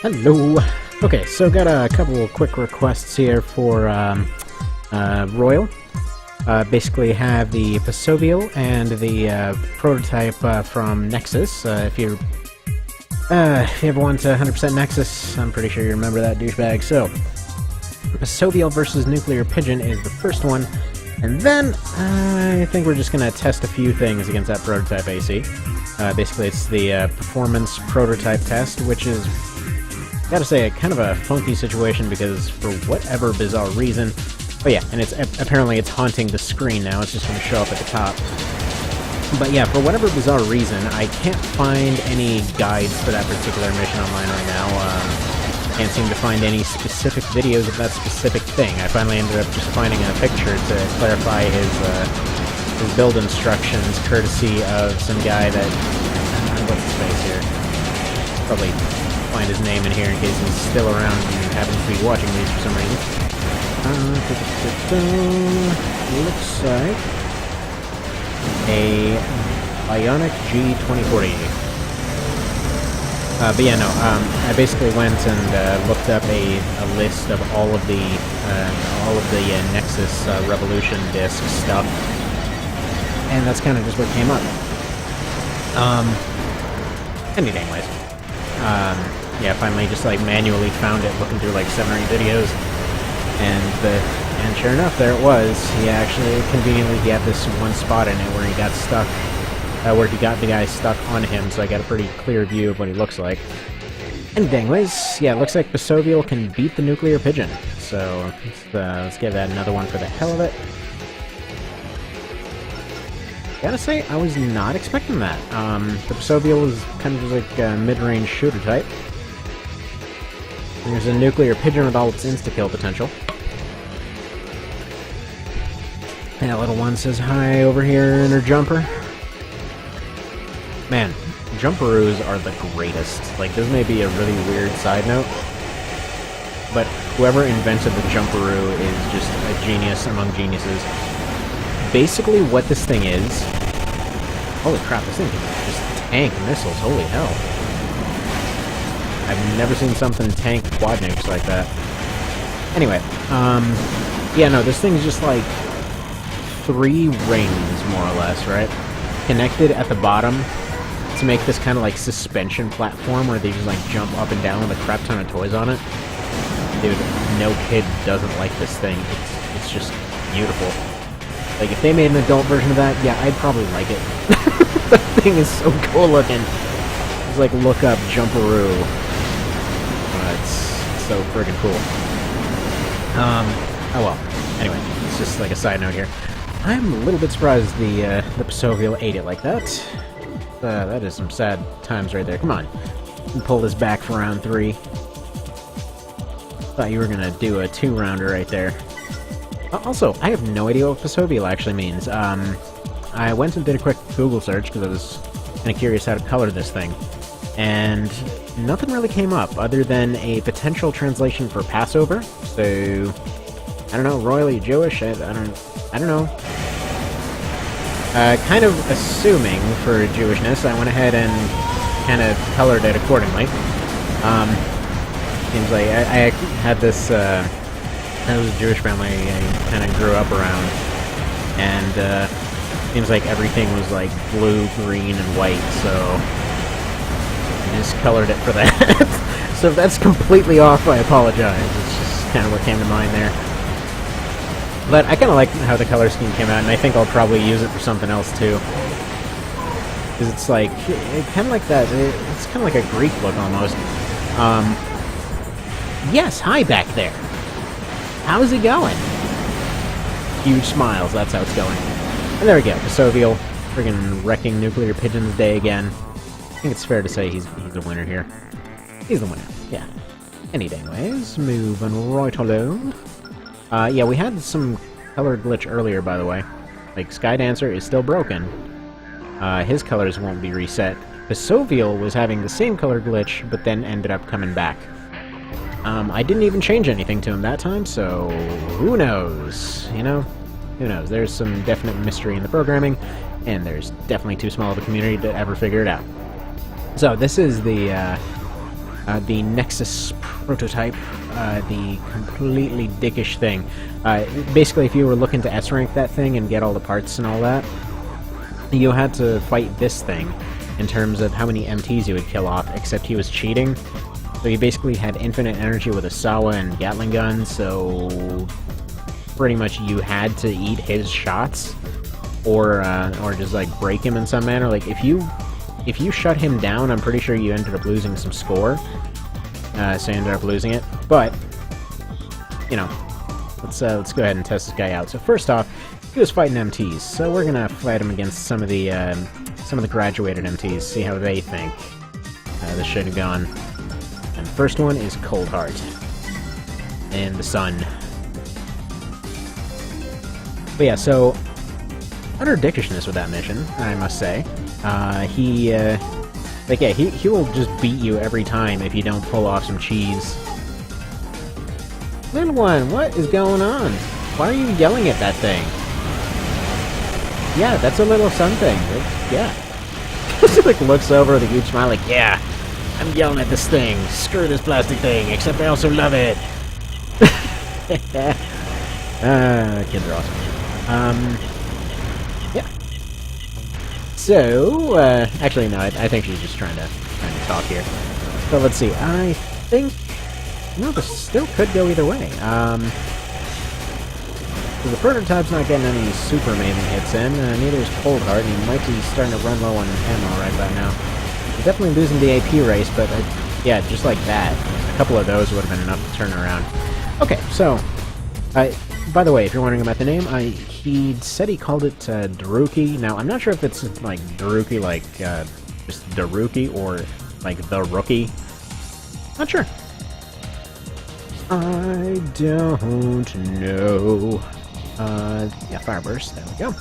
Hello! Okay, so got a couple quick requests here for Royal. Basically have the Pasovio and the prototype from Nexus. If you ever want to 100% Nexus, I'm pretty sure you remember that douchebag. So, Pasovio versus Nuclear Pigeon is the first one, and then I think we're just going to test a few things against that prototype AC. Basically, it's the performance prototype test, which is, gotta say, kind of a funky situation because for whatever bizarre reason... Oh yeah, and apparently it's haunting the screen now, it's just going to show up at the top. But yeah, for whatever bizarre reason, I can't find any guides for that particular mission online right now. Can't seem to find any specific videos of that specific thing. I finally ended up just finding a picture to clarify his build instructions, courtesy of some guy that... what's his face here? Probably find his name in here in case he's still around and happens to be watching these for some reason. Looks like a Bionic G2040. But yeah, no, I basically went and looked up a list of all of the Nexus Revolution disc stuff, and that's kind of just what came up. Anyways, yeah, finally just like manually found it, looking through like 7 or 8 videos, and sure enough, there it was. He actually conveniently he had this one spot in it where he got stuck. Where he got the guy stuck on him, so I got a pretty clear view of what he looks like. And anyways, yeah, it looks like Pasovio can beat the Nuclear Pigeon. So, let's give that another one for the hell of it. Gotta say, I was not expecting that. The Pasovio was kind of just like a mid-range shooter type. There's a Nuclear Pigeon with all its insta-kill potential. And that little one says hi over here in her jumper. Man, jumperoos are the greatest. Like, this may be a really weird side note, but whoever invented the jumperoo is just a genius among geniuses. Basically, what this thing is... Holy crap, this thing can just tank missiles, holy hell. I've never seen something tank quad nukes like that. Anyway, yeah, no, this thing's just like 3 rings, more or less, right? Connected at the bottom to make this kind of like suspension platform where they just like jump up and down with a crap ton of toys on it. Dude, no kid doesn't like this thing. It's just beautiful. Like, if they made an adult version of that, yeah, I'd probably like it. That thing is so cool looking. It's like, look up Jumperoo. It's so friggin' cool. Oh well. Anyway, it's just like a side note here. I'm a little bit surprised the Pasovio ate it like that. That is some sad times right there. Come on. Pull this back for round 3. Thought you were gonna do a 2-rounder right there. Also, I have no idea what Pasovio actually means. I went and did a quick Google search because I was kind of curious how to color this thing. And nothing really came up other than a potential translation for Passover. So, I don't know, royally Jewish? I don't know. Kind of assuming for Jewishness, I went ahead and kind of colored it accordingly. Seems like I had this, that was a Jewish family I kind of grew up around, and seems like everything was like blue, green, and white, so I just colored it for that. So if that's completely off, I apologize. It's just kind of what came to mind there. But I kind of like how the color scheme came out, and I think I'll probably use it for something else too. Because it's like, kind of like that, it's kind of like a Greek look almost. Yes, hi back there. How's it going? Huge smiles, that's how it's going. And there we go, Pasovio, friggin' wrecking Nuclear Pigeon's day again. I think it's fair to say he's the winner here. He's the winner, yeah. Anyways, moving right along. Yeah, we had some color glitch earlier, by the way. Like, Skydancer is still broken. His colors won't be reset. Pasovio was having the same color glitch, but then ended up coming back. I didn't even change anything to him that time, so who knows, you know? Who knows? There's some definite mystery in the programming, and there's definitely too small of a community to ever figure it out. So this is the the Nexus prototype, the completely dickish thing. Basically, if you were looking to S-rank that thing and get all the parts and all that, you had to fight this thing in terms of how many MTs you would kill off, except he was cheating. So he basically had infinite energy with a Sawa and Gatling gun, so pretty much you had to eat his shots, or just like break him in some manner. Like if you shut him down, I'm pretty sure you ended up losing some score. So you ended up losing it. But you know, let's go ahead and test this guy out. So first off, he was fighting MTs, so we're gonna fight him against some of the graduated MTs, see how they think this should have gone. And the first one is Cold Heart and the Sun. But yeah, so utter dickishness with that mission, I must say. He will just beat you every time if you don't pull off some cheese. Little one, what is going on? Why are you yelling at that thing? Yeah, that's a little sun thing. Yeah. He like looks over with a huge smile like, yeah, I'm yelling at this thing. Screw this plastic thing, except I also love it. Kids are awesome. Yeah. So, actually no, I think she's just trying to talk here. So let's see, I think, no, this still could go either way. So the prototype's not getting any super amazing hits in, neither is Cold Heart, and he might be starting to run low on ammo right about now. He's definitely losing the AP race, but yeah, just like that. A couple of those would have been enough to turn around. Okay, so, by the way, if you're wondering about the name, he said he called it Daruki. Now, I'm not sure if it's like Daruki, like just Daruki, or like the Rookie. Not sure. I don't know. Yeah, Fireburst, there we go.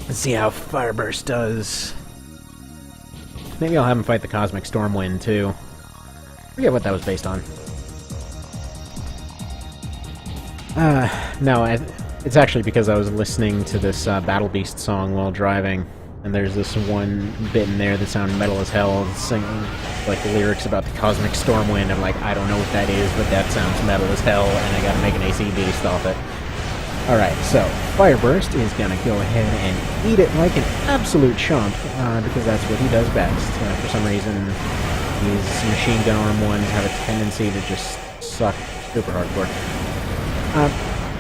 Let's see how Fireburst does. Maybe I'll have him fight the Cosmic Stormwind, too. Forget what that was based on. No, it's actually because I was listening to this Battle Beast song while driving, and there's this one bit in there that sounded metal as hell, singing like lyrics about the Cosmic Stormwind. I'm like, I don't know what that is, but that sounds metal as hell, and I gotta make an AC beast off it. Alright, so Fireburst is gonna go ahead and eat it like an absolute chump, because that's what he does best. For some reason, these machine gun arm ones have a tendency to just suck super hardcore.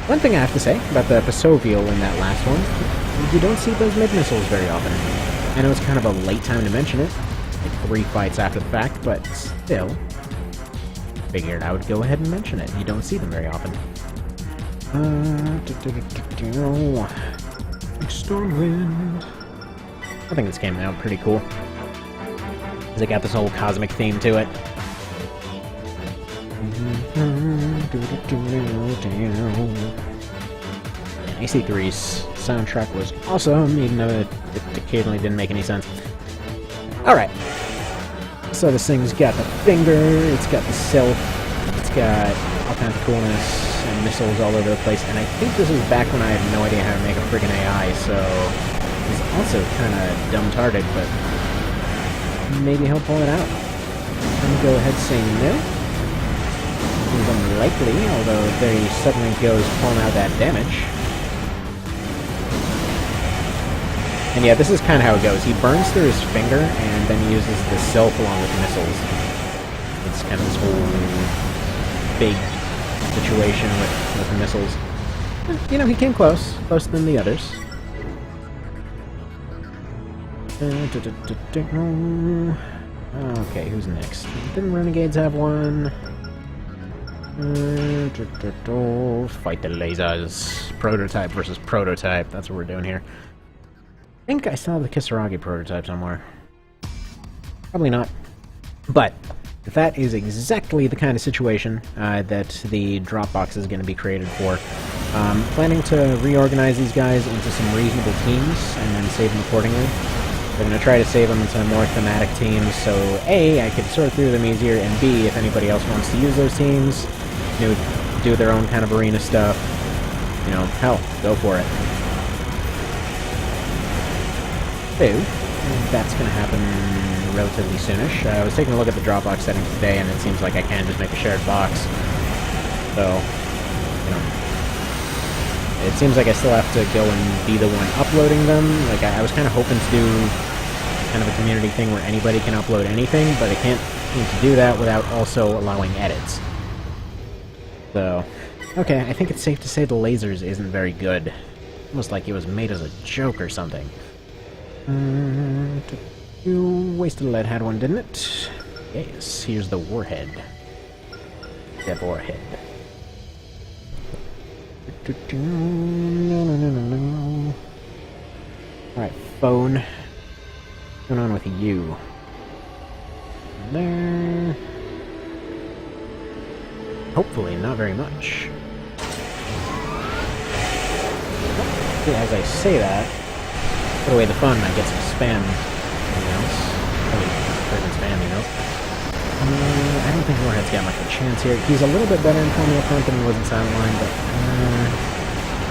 One thing I have to say about the Pasovial in that last one, you don't see those mid-missiles very often. I know it's kind of a late time to mention it, like 3 fights after the fact, but still, figured I would go ahead and mention it. You don't see them very often. Stormwind. I think this came out pretty cool. Because it got this whole cosmic theme to it. AC3's soundtrack was awesome, even though it occasionally didn't make any sense. Alright. So this thing's got the finger, it's got the self, it's got all kinds of coolness and missiles all over the place, and I think this is back when I had no idea how to make a friggin' AI, so he's also kind of dumb-tarded, but maybe he'll pull it out. Let me go ahead and say no. Seems unlikely, although there he suddenly goes pulling out that damage. And yeah, this is kind of how it goes. He burns through his finger, and then he uses the self along with missiles. It's kind of this whole big situation with the missiles. You know, he came closer than the others. Okay, who's next? Didn't Renegades have one? Fight the lasers. Prototype versus prototype. That's what we're doing here. I think I still have the Kisaragi prototype somewhere. Probably not. But that is exactly the kind of situation that the Dropbox is going to be created for. Planning to reorganize these guys into some reasonable teams and then save them accordingly. They're going to try to save them into more thematic teams, so A, I could sort through them easier, and B, if anybody else wants to use those teams, you know, do their own kind of arena stuff, you know, hell, go for it. So, that's going to happen relatively soonish. I was taking a look at the Dropbox settings today, and it seems like I can just make a shared box. So, you know, it seems like I still have to go and be the one uploading them. Like, I was kind of hoping to do kind of a community thing where anybody can upload anything, but I can't seem to do that without also allowing edits. So, okay, I think it's safe to say the lasers isn't very good. Almost like it was made as a joke or something. You wasted a lead had one, didn't it? Yes, here's the warhead. The warhead. Alright, phone. What's going on with you? There. Hopefully, not very much. As I say that, put away the phone and I get some spam emails. Probably freaking spam emails. I don't think Warhead's got much of a chance here. He's a little bit better in pulling up front than he was in Sideline, but...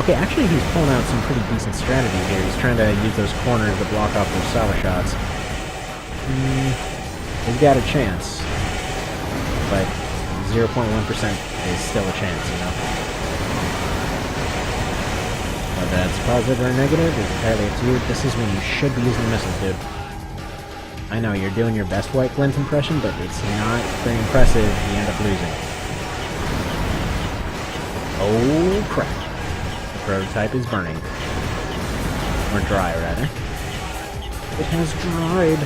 okay, actually he's pulling out some pretty decent strategies here. He's trying to use those corners to block off those Sawa shots. He's got a chance. But 0.1% is still a chance, you know? Whether that's positive or negative is entirely up to you. This is when you should be using the missiles, dude. I know, you're doing your best White Glint impression, but it's not very impressive. You end up losing. Oh, crap. The prototype is burning. Or dry, rather. It has dried.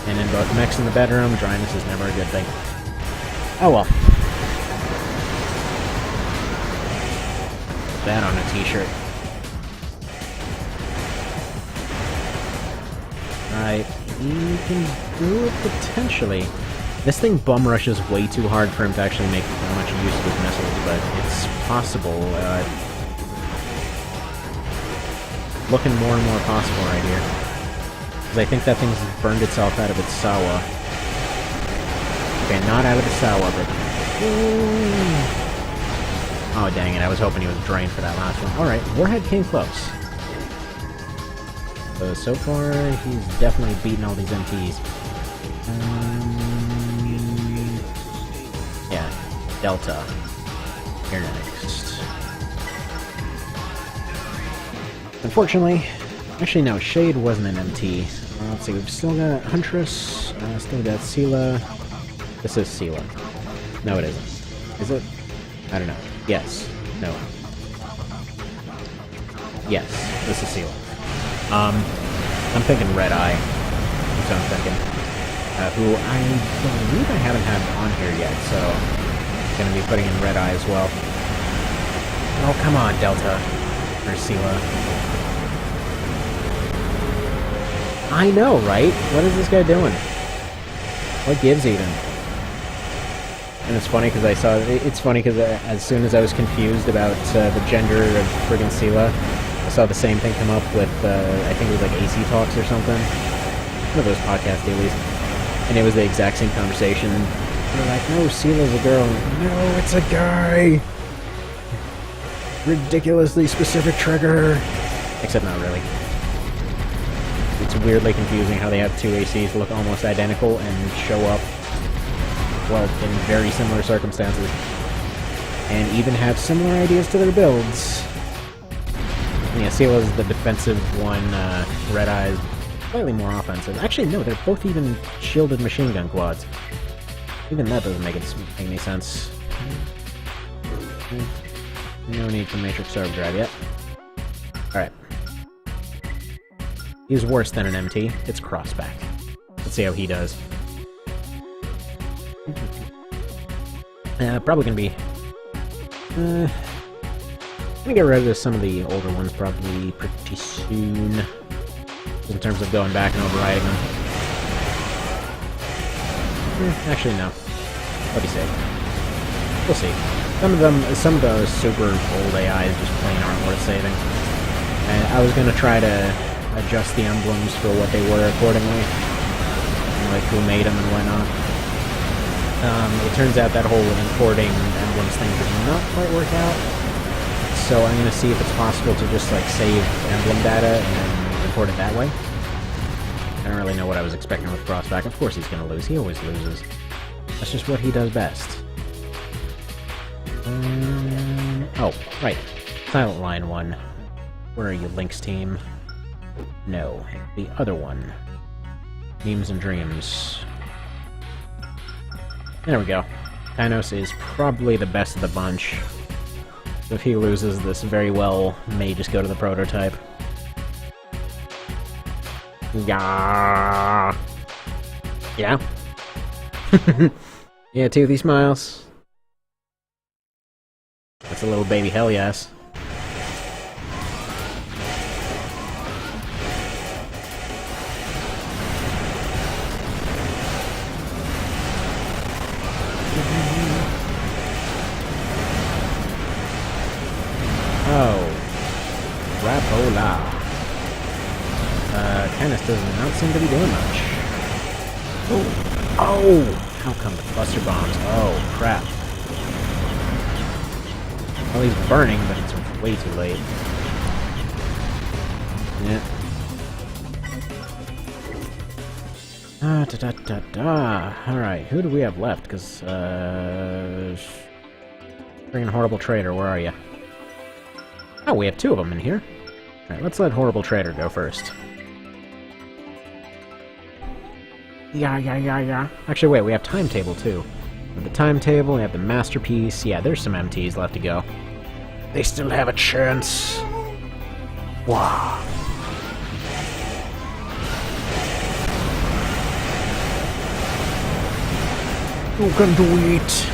And in both mechs in the bedroom, dryness is never a good thing. Oh well. That on a t-shirt. Alright, you can do it potentially. This thing bum rushes way too hard for him to actually make much use of his missiles, but it's possible. Looking more and more possible right here. Because I think that thing's burned itself out of its Sawa. Okay, not out of the Sawa, but... oh, dang it, I was hoping he was drained for that last one. Alright, Warhead came close. So far, he's definitely beaten all these MTs. Yeah, Delta. You're next. Unfortunately, actually no, Shade wasn't an MT. Let's see, we've still got Huntress, still got Sela. This is Sela. No, it isn't. Is it? I don't know. Yes. No. Yes, this is Sela. I'm thinking Red Eye. That's what I'm thinking. Who I believe I haven't had on here yet, so I'm gonna be putting in Red Eye as well. Oh, come on, Delta. Or Sela. I know, right? What is this guy doing? What gives even? And it's funny because as soon as I was confused about the gender of friggin' Sela, I saw the same thing come up with, I think it was like AC Talks or something. One of those podcast dailies. And it was the exact same conversation. They're like, no, Sela's a girl. No, it's a guy! Ridiculously specific trigger! Except not really. It's weirdly confusing how they have two ACs look almost identical and show up, well, in very similar circumstances. And even have similar ideas to their builds. Yeah, Sela's the defensive one, Red Eye's slightly more offensive. Actually, no, they're both even shielded machine gun quads. Even that doesn't make any sense. No need for Matrix Overdrive yet. Alright. He's worse than an MT. It's Crossback. Let's see how he does. Probably gonna be... I'm gonna get rid of some of the older ones probably pretty soon. In terms of going back and overriding them. Actually, no. What do you say? We'll see. Some of those super old AIs just plain aren't worth saving. And I was gonna try to adjust the emblems for what they were accordingly. And, like, who made them and whatnot. It turns out that whole importing emblems thing did not quite work out. So I'm gonna see if it's possible to just, like, save emblem data and then import it that way. I don't really know what I was expecting with Frostback. Of course he's gonna lose. He always loses. That's just what he does best. Oh, right. Silent Line 1. Where are you, Lynx team? No, the other one. Memes and Dreams. There we go. Kainos is probably the best of the bunch. So if he loses, this very well may just go to the prototype. Yeah. Yeah. Yeah, Toothy smiles. That's a little baby hell yes. Oh. Crapola. Kainos does not seem to be doing much. Oh! Oh! How come the cluster bombs? Oh, crap. Well, he's burning, but it's way too late. Yeah. Da-da-da-da. Alright, who do we have left? Because, Freaking Horrible Trader, where are you? Oh, we have two of them in here. Alright, let's let Horrible Trader go first. Yeah. Actually, wait, we have Timetable, too. With the Timetable, we have the Masterpiece. Yeah, there's some MTs left to go. They still have a chance. Wow. You can do it.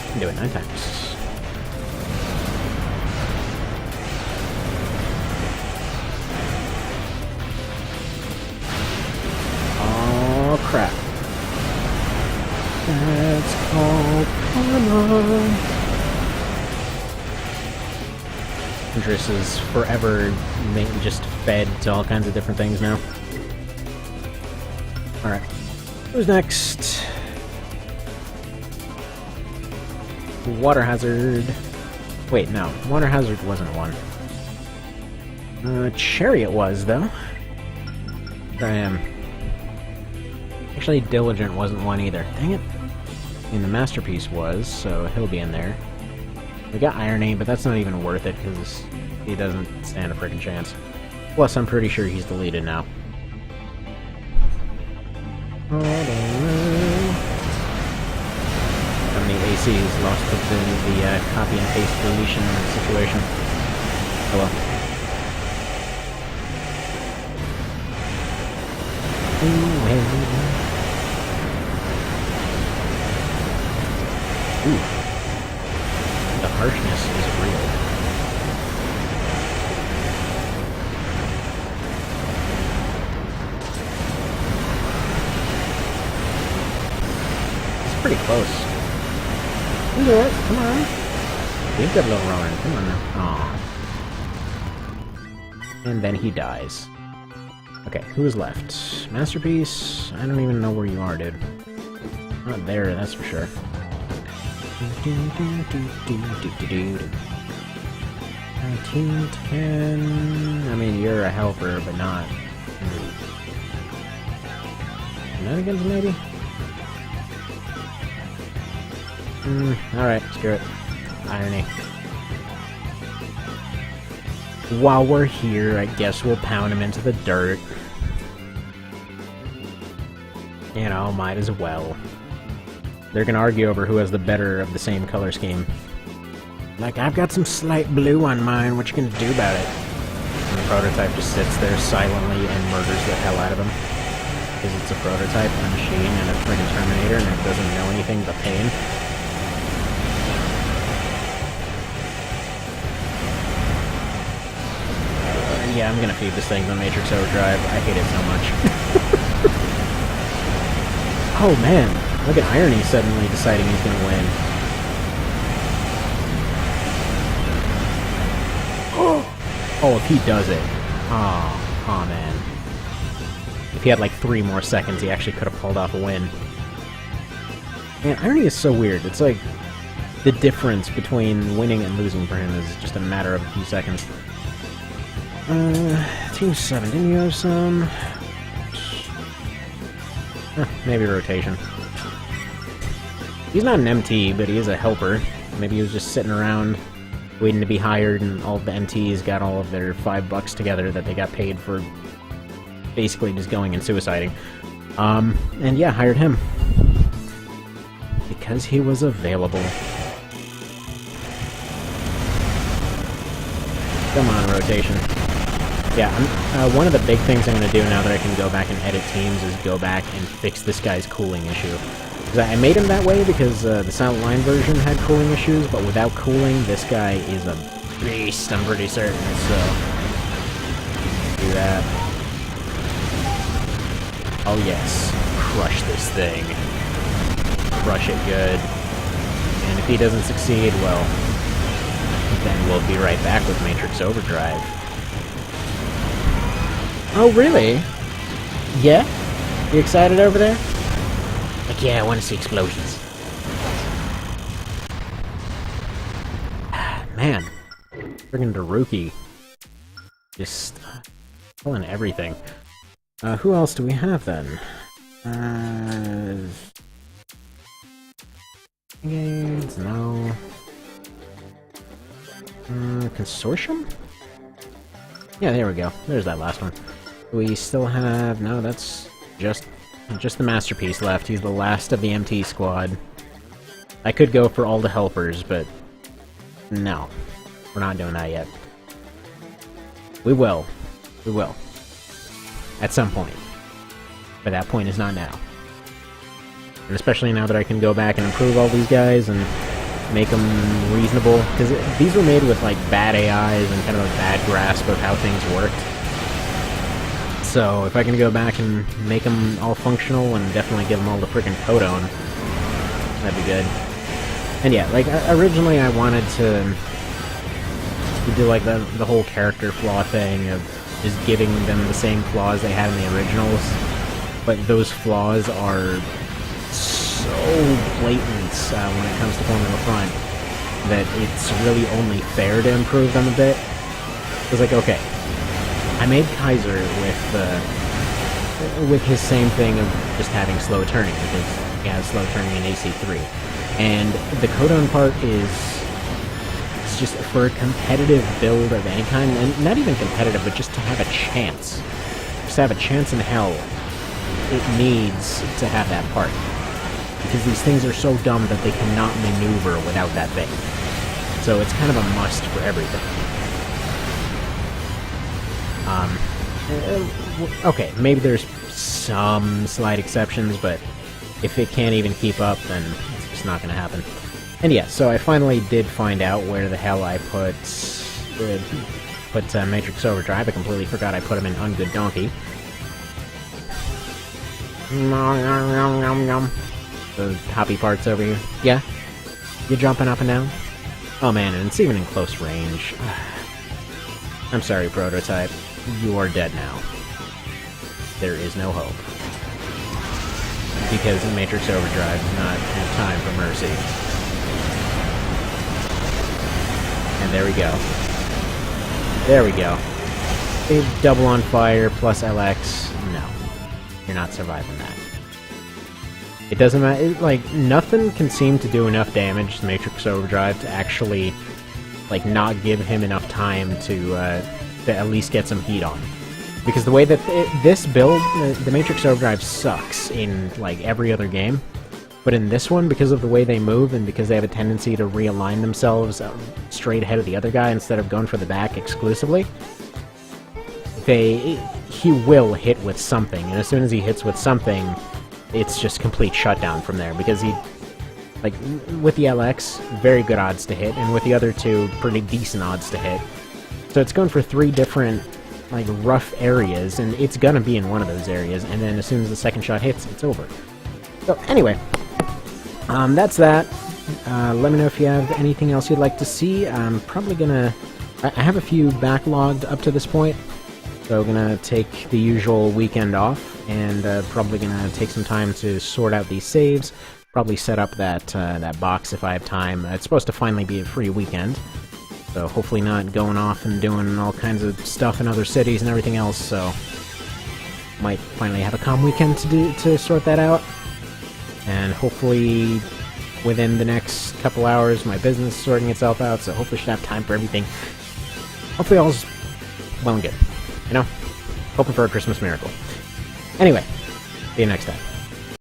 You can do it 9 times. Oh, crap. That's called karma. Huntress is forever just fed to all kinds of different things now. Alright. Who's next? Water Hazard. Wait, no. Water Hazard wasn't one. Chariot was, though. There I am. Actually, Diligent wasn't one either. Dang it. I mean, the Masterpiece was, so he'll be in there. We got Irony, but that's not even worth it, because he doesn't stand a freaking chance. Plus, I'm pretty sure he's deleted now. How many ACs lost to the copy and paste deletion situation? Oh well. Ooh. The harshness is real. It's pretty close. You can do it, come on. You've got a little Ronan, come on now. Aww. And then he dies. Okay, who is left? Masterpiece? I don't even know where you are, dude. Not there, that's for sure. 1910. I mean, you're a helper, but not. Shenanigans, maybe? Alright, screw it. Irony. While we're here, I guess we'll pound him into the dirt. You know, might as well. They're gonna argue over who has the better of the same color scheme. Like, I've got some slight blue on mine, what you gonna do about it? And the prototype just sits there silently and murders the hell out of him. Because it's a prototype, a machine, and a friggin' Terminator, and it doesn't know anything but pain. Yeah, I'm gonna feed this thing the Matrix Overdrive. I hate it so much. Oh man, look at Irony suddenly deciding he's gonna win. Oh, if he does it. Oh man. If he had like 3 more seconds, he actually could have pulled off a win. Man, Irony is so weird. It's like the difference between winning and losing for him is just a matter of a few seconds. Team 7, didn't you have some? Maybe rotation. He's not an MT, but he is a helper. Maybe he was just sitting around waiting to be hired, and all the MTs got all of their $5 together that they got paid for basically just going and suiciding. And yeah, hired him. Because he was available. Come on, rotation. Yeah, one of the big things I'm going to do now that I can go back and edit teams is go back and fix this guy's cooling issue. I made him that way because the Silent Line version had cooling issues, but without cooling, this guy is a beast, I'm pretty certain, so... do that. Oh yes, crush this thing. Crush it good. And if he doesn't succeed, well, then we'll be right back with Matrix Overdrive. Oh, really? Yeah? You excited over there? Like, yeah, I want to see explosions. Man. Friggin' Daruki. Just pulling everything. Who else do we have then? Renegades? No. Consortium? Yeah, there we go. There's that last one. We still have... no, that's just the Masterpiece left. He's the last of the MT squad. I could go for all the helpers, but... no. We're not doing that yet. We will. We will. At some point. But that point is not now. And especially now that I can go back and improve all these guys and make them reasonable. Because these were made with, like, bad AIs and kind of a bad grasp of how things worked. So, if I can go back and make them all functional and definitely give them all the freaking codone, that'd be good. And yeah, like, originally I wanted to do, like, the whole character flaw thing of just giving them the same flaws they had in the originals, but those flaws are so blatant when it comes to Formula Front that it's really only fair to improve them a bit. It's like, okay, I made Kaiser with his same thing of just having slow turning, because he has slow turning in AC3. And the codon part is it's just for a competitive build of any kind, and not even competitive, but just to have a chance. Just to have a chance in hell, it needs to have that part. Because these things are so dumb that they cannot maneuver without that thing. So it's kind of a must for everything. Okay, maybe there's some slight exceptions, but if it can't even keep up, then it's just not going to happen. And yeah, so I finally did find out where the hell I put Matrix Overdrive. I completely forgot I put him in Ungood Donkey. The hoppy parts over here. Yeah? You jumping up and down? Oh man, and it's even in close range. I'm sorry, Prototype. You are dead now. There is no hope. Because the Matrix Overdrive does not have time for mercy. And there we go. There we go. A double on fire plus LX. No. You're not surviving that. It doesn't matter, like, nothing can seem to do enough damage to Matrix Overdrive to actually, like, not give him enough time to at least get some heat on. Because the way that this build, the Matrix Overdrive sucks in, like, every other game. But in this one, because of the way they move, and because they have a tendency to realign themselves straight ahead of the other guy instead of going for the back exclusively, he will hit with something, and as soon as he hits with something, it's just complete shutdown from there, because he, like, with the LX, very good odds to hit, and with the other two, pretty decent odds to hit. So it's going for 3 different, like, rough areas, and it's gonna be in one of those areas, and then as soon as the second shot hits, it's over. So, anyway, that's that. Let me know if you have anything else you'd like to see. I'm probably gonna... I have a few backlogged up to this point, so I'm gonna take the usual weekend off, and probably gonna take some time to sort out these saves, probably set up that box if I have time. It's supposed to finally be a free weekend, so hopefully not going off and doing all kinds of stuff in other cities and everything else, so might finally have a calm weekend to sort that out. And hopefully within the next couple hours my business is sorting itself out, so hopefully should have time for everything. Hopefully all's well and good. You know? Hoping for a Christmas miracle. Anyway, see you next time.